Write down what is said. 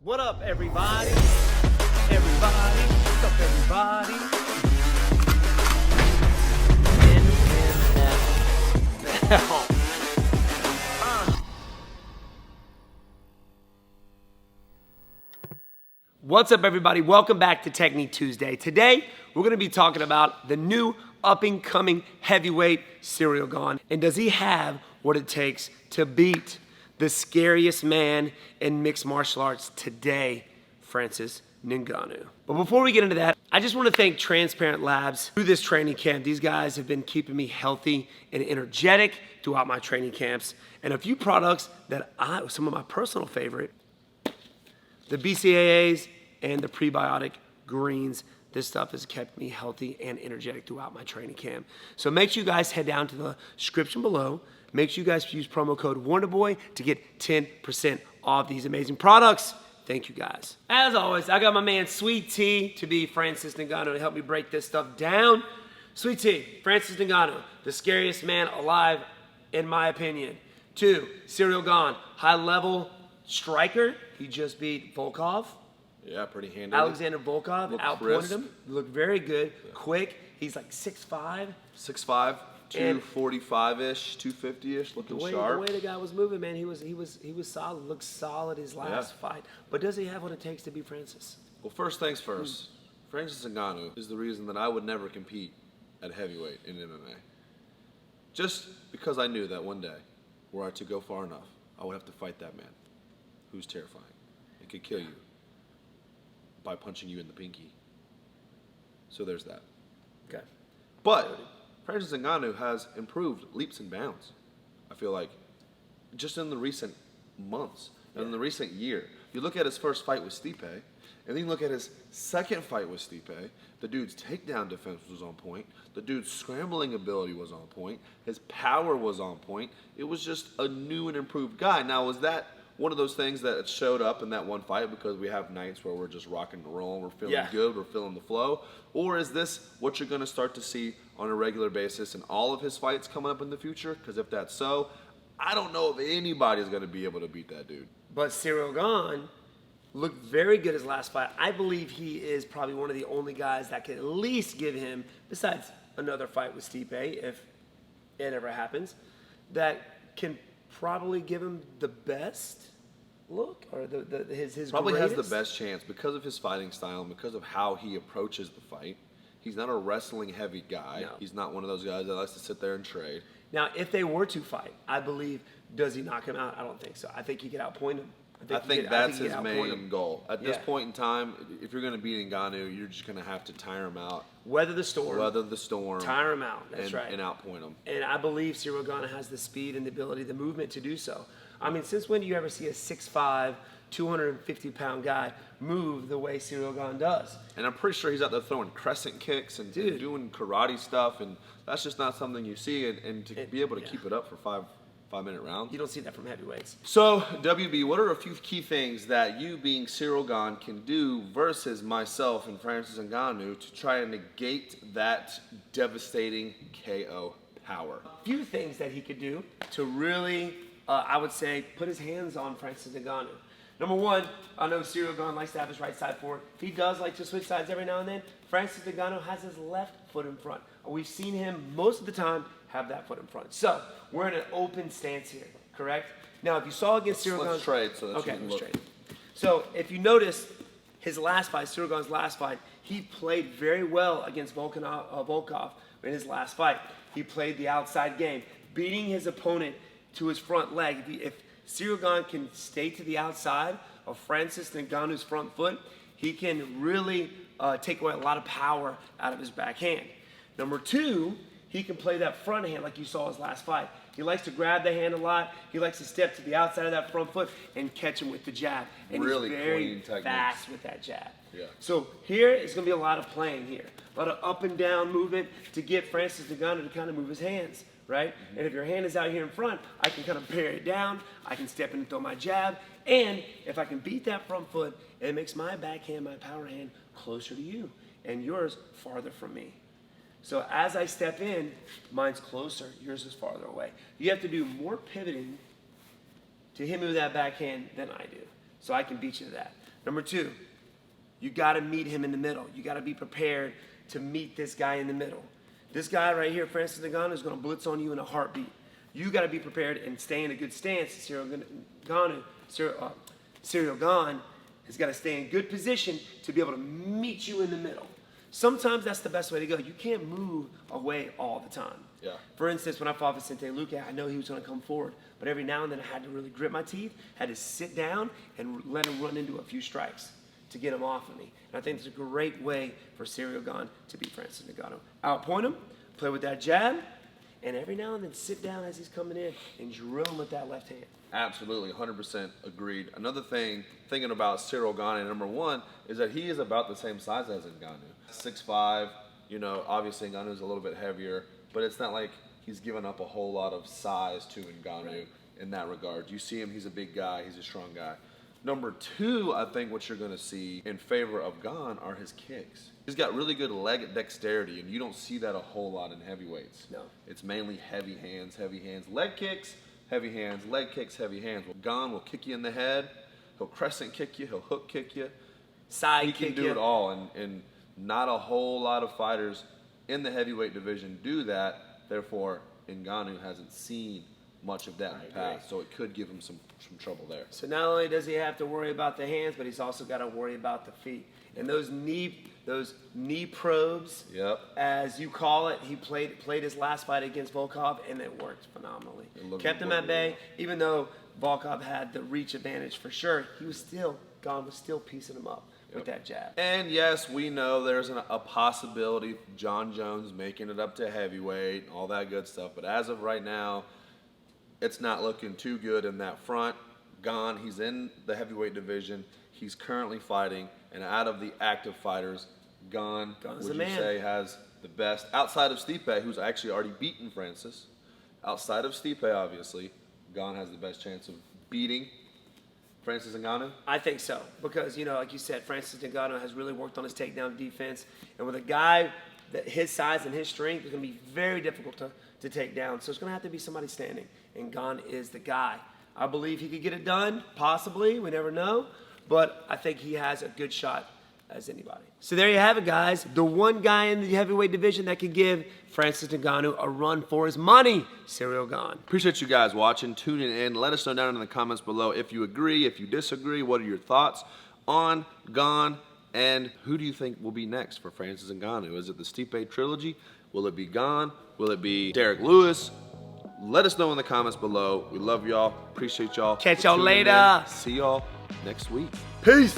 What up, everybody? Everybody, what's up, everybody? NFL. What's up, everybody? Welcome back to Technique Tuesday. Today, we're going to be talking about the new up-and-coming heavyweight Ciryl Gane. And does he have what it takes to beat the scariest man in mixed martial arts today, Francis Ngannou? But before we get into that, I just want to thank Transparent Labs. Through this training camp, these guys have been keeping me healthy and energetic throughout my training camps. And a few products that some of my personal favorite, the BCAAs and the prebiotic greens. This stuff has kept me healthy and energetic throughout my training camp. So make sure you guys head down to the description below. Make sure you guys use promo code Wonderboy to get 10% off these amazing products. Thank you, guys. As always, I got my man Sweet Tea to be Francis Ngannou to help me break this stuff down. Sweet Tea, Francis Ngannou, the scariest man alive, in my opinion. 2, Ciryl Gane, high-level striker. He just beat Volkov. Yeah, pretty handy. Alexander Volkov outpointed him. Looked very good. Yeah. Quick. He's like 6'5". 6'5", 245-ish, 250-ish, looking sharp. The way the guy was moving, man, he was solid. Looked solid his last fight. But does he have what it takes to beat Francis? Well, first things first. Francis Ngannou is the reason that I would never compete at heavyweight in MMA. Just because I knew that one day, were I to go far enough, I would have to fight that man, who's terrifying and could kill you by punching you in the pinky. So there's that. Okay. But Francis Ngannou has improved leaps and bounds, I feel like, just in the recent months and in the recent year. You look at his first fight with Stipe, and then you look at his second fight with Stipe, the dude's takedown defense was on point, the dude's scrambling ability was on point, his power was on point. It was just a new and improved guy. Now, was that one of those things that showed up in that one fight because we have nights where we're just rocking and rolling, we're feeling good, we're feeling the flow? Or is this what you're going to start to see on a regular basis in all of his fights coming up in the future? Because if that's so, I don't know if anybody's going to be able to beat that dude. But Ciryl Gane looked very good his last fight. I believe he is probably one of the only guys that can at least give him, besides another fight with Stipe, if it ever happens, that can probably give him the best look, or his probably greatest. Has the best chance because of his fighting style and because of how he approaches the fight. He's not a wrestling heavy guy. No. He's not one of those guys that likes to sit there and trade. Now, if they were to fight, I believe, does he knock him out? I don't think so. I think he could outpoint him. I think that's his main goal. At this point in time, if you're going to beat Ngannou, you're just going to have to tire him out. Weather the storm. Tire him out. That's right. And outpoint him. And I believe Ciryl Gane has the speed and the ability, the movement to do so. I mean, since when do you ever see a 6'5", 250-pound guy move the way Ciryl Gane does? And I'm pretty sure he's out there throwing crescent kicks and doing karate stuff, and that's just not something you see. And to be able to keep it up for five-minute rounds. You don't see that from heavyweights. So, WB, what are a few key things that you, being Ciryl Gane, can do versus myself and Francis Ngannou to try and negate that devastating KO power? A few things that he could do to really, I would say, put his hands on Francis Ngannou. Number one, I know Ciryl Gane likes to have his right side forward. He does like to switch sides every now and then. Francis Ngannou has his left foot in front. We've seen him most of the time have that foot in front. So we're in an open stance here, correct? Now, if you saw against Ciryl Gane, let's trade so that okay, you can let's look. trade. So if you notice his last fight, Ciryl Gane's last fight, he played very well against Volkov in his last fight. He played the outside game, beating his opponent to his front leg. If Ciryl Gane can stay to the outside of Francis Ngannou's front foot, he can really take away a lot of power out of his backhand. Number two, he can play that front hand like you saw his last fight. He likes to grab the hand a lot. He likes to step to the outside of that front foot and catch him with the jab. And really he's very fast with that jab. Yeah. So here it's going to be a lot of playing here. A lot of up and down movement to get Francis Ngannou to kind of move his hands, right? Mm-hmm. And if your hand is out here in front, I can kind of parry it down. I can step in and throw my jab. And if I can beat that front foot, it makes my backhand, my power hand, closer to you and yours farther from me. So as I step in, mine's closer, yours is farther away. You have to do more pivoting to hit me with that backhand than I do. So I can beat you to that. Number 2, you got to meet him in the middle. You got to be prepared to meet this guy in the middle. This guy right here, Francis Ngannou, is going to blitz on you in a heartbeat. You got to be prepared and stay in a good stance. Ciryl Gane has got to stay in good position to be able to meet you in the middle. Sometimes that's the best way to go. You can't move away all the time. Yeah. For instance, when I fought Vicente Luque, I know he was going to come forward, but every now and then I had to really grit my teeth, had to sit down and let him run into a few strikes to get him off of me. And I think it's a great way for Ciryl Gane to beat Francis Ngannou. Outpoint him, play with that jab, and every now and then sit down as he's coming in and drill him with that left hand. Absolutely, 100% agreed. Another thing, thinking about Ciryl Gane, number 1, is that he is about the same size as Ngannou. 6'5", you know, obviously Ngannou is a little bit heavier, but it's not like he's given up a whole lot of size to Ngannou in that regard. You see him, he's a big guy, he's a strong guy. Number 2, I think what you're going to see in favor of Gane are his kicks. He's got really good leg dexterity, and you don't see that a whole lot in heavyweights. No. It's mainly heavy hands, leg kicks, heavy hands, leg kicks, heavy hands. Well, Gane will kick you in the head, he'll crescent kick you, he'll hook kick you. Side he kick can do it all, and not a whole lot of fighters in the heavyweight division do that. Therefore, Ngannou hasn't seen much of that in the past, so it could give him some trouble there. So not only does he have to worry about the hands, but he's also got to worry about the feet. And those knee probes, as you call it, he played his last fight against Volkov, and it worked phenomenally. Kept him at bay, even though Volkov had the reach advantage for sure. Gane was still piecing him up with that jab. And yes, we know there's a possibility of John Jones making it up to heavyweight and all that good stuff, but as of right now, it's not looking too good in that front. Gane, he's in the heavyweight division. He's currently fighting, and out of the active fighters, Gane, would you say, has the best, outside of Stipe, who's actually already beaten Francis. Outside of Stipe, obviously, Gane has the best chance of beating Francis Ngannou? I think so, because, you know, like you said, Francis Ngannou has really worked on his takedown defense, and with a guy that his size and his strength, it's going to be very difficult to take down. So it's going to have to be somebody standing, and Gane is the guy. I believe he could get it done, possibly. We never know. But I think he has a good shot as anybody. So there you have it, guys. The one guy in the heavyweight division that could give Francis Ngannou a run for his money, Ciryl Gane. Appreciate you guys watching, tuning in. Let us know down in the comments below if you agree, if you disagree. What are your thoughts on Gane? And who do you think will be next for Francis Ngannou? Is it the Stipe trilogy? Will it be Gane? Will it be Derek Lewis? Let us know in the comments below. We love y'all. Appreciate y'all. Catch y'all later. See y'all next week. Peace.